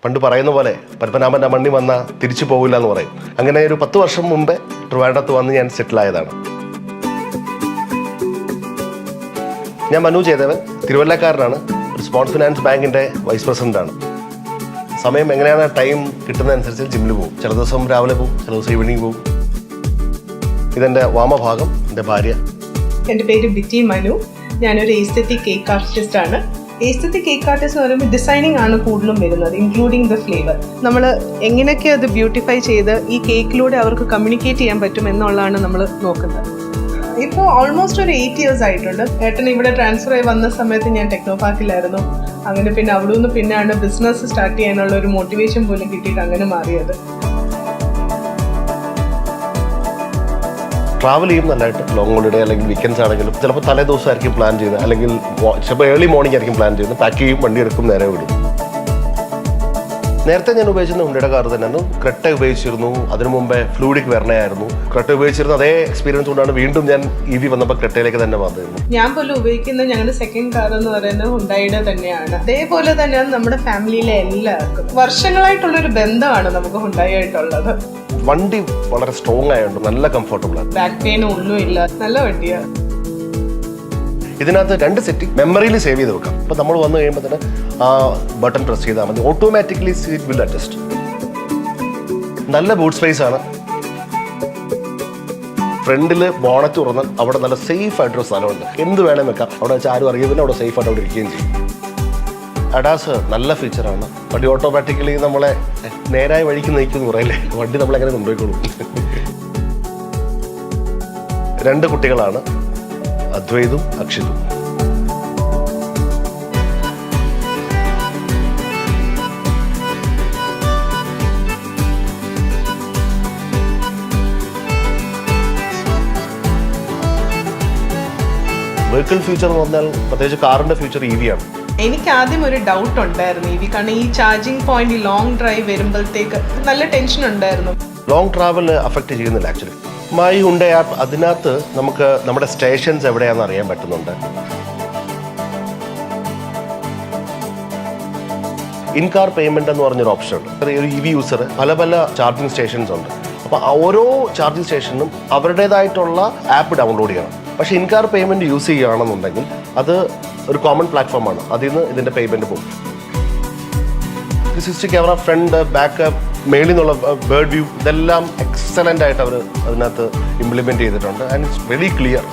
പണ്ട് പറയുന്ന പോലെ പത്മനാഭൻ്റെ മണ്ണി വന്നാൽ തിരിച്ചു പോകില്ല എന്ന് പറയും. അങ്ങനെ ഒരു 10 വർഷം മുമ്പേ ട്രിവാൻഡ്രത്ത് വന്ന് ഞാൻ സെറ്റിലായതാണ്. ഞാൻ മനു ജയദേവൻ, തിരുവല്ലക്കാരനാണ്. സ്പോർട്സ് ഫിനാൻസ് ബാങ്കിൻ്റെ വൈസ് പ്രസിഡൻ്റാണ്. സമയം എങ്ങനെയാണ് ടൈം കിട്ടുന്നതനുസരിച്ച് ജിമ്മിൽ പോകും. ചില ദിവസം രാവിലെ പോകും, ചില ദിവസം ഈവനിങ് പോകും. ഇതെൻ്റെ വാമഭാഗം, എൻ്റെ ഭാര്യ. എൻ്റെ പേര് ബിറ്റി മനു. ഞാനൊരു എസ്തെറ്റിക് കേക്ക് ആർട്ടിസ്റ്റ് ആണ്. എസ്തെറ്റിക് കേക്ക് ആർട്ടിസ്റ്റ് എന്ന് പറയുമ്പോൾ ഡിസൈനിങ് ആണ് കൂടുതലും വരുന്നത്, ഇൻക്ലൂഡിങ് ദ ഫ്ലേവർ. നമ്മൾ എങ്ങനെയൊക്കെ അത് ബ്യൂട്ടിഫൈ ചെയ്ത് ഈ കേക്കിലൂടെ അവർക്ക് കമ്മ്യൂണിക്കേറ്റ് ചെയ്യാൻ പറ്റും എന്നുള്ളതാണ് നമ്മൾ നോക്കുന്നത്. ഇപ്പോൾ ഓൾമോസ്റ്റ് ഒരു 8 years ആയിട്ടുണ്ട്. ഏട്ടൻ ഇവിടെ ട്രാൻസ്ഫർ ആയി വന്ന സമയത്ത് ഞാൻ ടെക്നോ പാർക്കിലായിരുന്നു. അങ്ങനെ പിന്നെ അവിടെ നിന്ന് പിന്നെയാണ് ബിസിനസ് സ്റ്റാർട്ട് ചെയ്യാനുള്ള ഒരു മോട്ടിവേഷൻ പോലും കിട്ടിയിട്ട് അങ്ങനെ മാറിയത്. ട്രാവൽ ചെയ്യും നല്ലതായിട്ട്. ലോങ് ഹോളിഡേ അല്ലെങ്കിൽ വീക്കെൻഡ്സ് ആണെങ്കിലും ചിലപ്പോൾ തലേ ദിവസമായിരിക്കും പ്ലാൻ ചെയ്യുന്നത്, അല്ലെങ്കിൽ ചിലപ്പോൾ ഏർലി മോർണിംഗ് ആയിരിക്കും പ്ലാൻ ചെയ്യുന്നത്. പാക്ക് ചെയ്യും, വണ്ടി എടുക്കും, നേരെ വിടും. നേരത്തെ ഞാൻ ഉപയോഗിച്ചിരുന്ന ഹുണ്ടയുടെ കാർ തന്നെയാണ്. ക്രെട്ട ഉപയോഗിച്ചിരുന്നു, അതിനു മുമ്പേ ഫ്ലൂയിഡിക് വെർണയായിരുന്നു. ക്രെട്ട ഉപയോഗിച്ചിരുന്ന അതേ എക്സ്പീരിയൻസ് കൊണ്ടാണ് വീണ്ടും ഞാൻ EV വന്നപ്പോൾ ക്രെട്ടയിലേക്ക് തന്നെ വന്നിരുന്നു. ഞാൻ പോലും ഉപയോഗിക്കുന്ന ഞങ്ങളുടെ സെക്കൻഡ് കാർ എന്ന് പറയുന്നത് ഹുണ്ടായുടെ തന്നെയാണ്. അതേപോലെ തന്നെയാണ് നമ്മുടെ ഫാമിലിയിലെ എല്ലാവർക്കും. വർഷങ്ങളായിട്ടുള്ളൊരു ബന്ധമാണ് നമുക്ക് ഹുണ്ടായി ആയിട്ടുള്ളത്. വണ്ടി വളരെ സ്ട്രോങ് ആയതുകൊണ്ട് നല്ല കംഫർട്ടബിൾ ആണ്. ബാക്ക് പെയിൻ ഒന്നുമില്ല, നല്ല വണ്ടിയാണ്. ഇതിനകത്ത് 2 സെറ്റിംഗ് മെമ്മറിയിൽ സേവ് ചെയ്ത് വെക്കാം. അപ്പോൾ നമ്മൾ വന്നു കഴിയുമ്പോൾ തന്നെ ആ ബട്ടൺ പ്രസ് ചെയ്താൽ മതി, ഓട്ടോമാറ്റിക്കലി സീറ്റ് വിൽ അഡ്ജസ്റ്റ്. നല്ല ബൂട്ട് സ്പേസ് ആണ്. ഫ്രണ്ടിൽ ബോണറ്റ് തുറന്നാൽ അവിടെ നല്ല സേഫ് ആയിട്ടൊരു സ്ഥലമുണ്ട്. എന്ത് വേണമെങ്കിൽ വെക്കാം. അവിടെ വെച്ചാൽ ആരും അറിയുന്നില്ല, അവിടെ സേഫ് ആയിട്ട് അവിടെ ഇരിക്കുകയും ചെയ്യും. അഡാസ് നല്ല ഫീച്ചറാണ്. വണ്ടി ഓട്ടോമാറ്റിക്കലി നമ്മളെ നേരായ വഴിക്ക് നയിക്കുമെന്ന് പറയില്ലേ, വണ്ടി നമ്മളെങ്ങനെ കൊണ്ടുപോയിക്കോളും. 2 കുട്ടികളാണ്, അദ്വൈതും അക്ഷിതും. വെഹിക്കിൾ ഫ്യൂച്ചർ എന്ന് പറഞ്ഞാൽ പ്രത്യേകിച്ച് കാറിന്റെ ഫ്യൂച്ചർ EV ആണ്. എനിക്ക് ആദ്യം ഒരു ഡൗട്ട് ഉണ്ടായിരുന്നു EV, കാരണം ഈ ചാർജിങ് പോയിന്റ് ഈ ലോങ് ഡ്രൈവ് വരുമ്പോഴത്തേക്ക് നല്ല ടെൻഷൻ ഉണ്ടായിരുന്നു. ലോങ് ട്രാവൽ അഫക്റ്റ് ചെയ്യുന്നില്ല ആക്ച്വലി. മൈ ഹുണ്ടൈ ആപ്പ്, അതിനകത്ത് നമുക്ക് നമ്മുടെ സ്റ്റേഷൻസ് എവിടെയാണെന്ന് അറിയാൻ പറ്റുന്നുണ്ട്. ഇൻ കാർ പേയ്മെന്റ് എന്ന് പറഞ്ഞൊരു ഓപ്ഷൻ ഉണ്ട്. ഒരു EV യൂസർ പല ചാർജിങ് സ്റ്റേഷൻസ് ഉണ്ട്. അപ്പോൾ ഓരോ ചാർജിങ് സ്റ്റേഷനും അവരുടേതായിട്ടുള്ള ആപ്പ് ഡൗൺലോഡ് ചെയ്യണം. പക്ഷേ ഇൻ കാർ പേയ്മെന്റ് യൂസ് ചെയ്യുകയാണെന്നുണ്ടെങ്കിൽ അത് ഒരു കോമൺ പ്ലാറ്റ്ഫോമാണ്. അതിൽ നിന്ന് ഇതിൻ്റെ പേയ്മെന്റ് പോകും. 360 ക്യാമറ, ഫ്രണ്ട്, ബാക്ക്, മേളിൽ നിന്നുള്ള ബേർഡ് വ്യൂ, ഇതെല്ലാം എക്സലൻ്റ് ആയിട്ട് അവർ അതിനകത്ത് ഇംപ്ലിമെൻറ്റ് ചെയ്തിട്ടുണ്ട്. And it's very clear.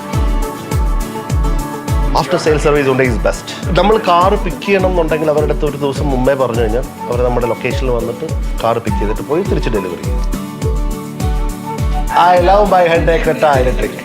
After sale service ഉണ്ട് ഈസ് ബെസ്റ്റ്. നമ്മൾ കാറ് പിക്ക് ചെയ്യണം എന്നുണ്ടെങ്കിൽ അവരുടെ അടുത്ത് ഒരു ദിവസം മുമ്പേ പറഞ്ഞു കഴിഞ്ഞാൽ അവർ നമ്മുടെ ലൊക്കേഷനിൽ വന്നിട്ട് കാറ് പിക്ക് ചെയ്തിട്ട് പോയി തിരിച്ച് ഡെലിവറി ചെയ്യും. I love my Hyundai Creta electric.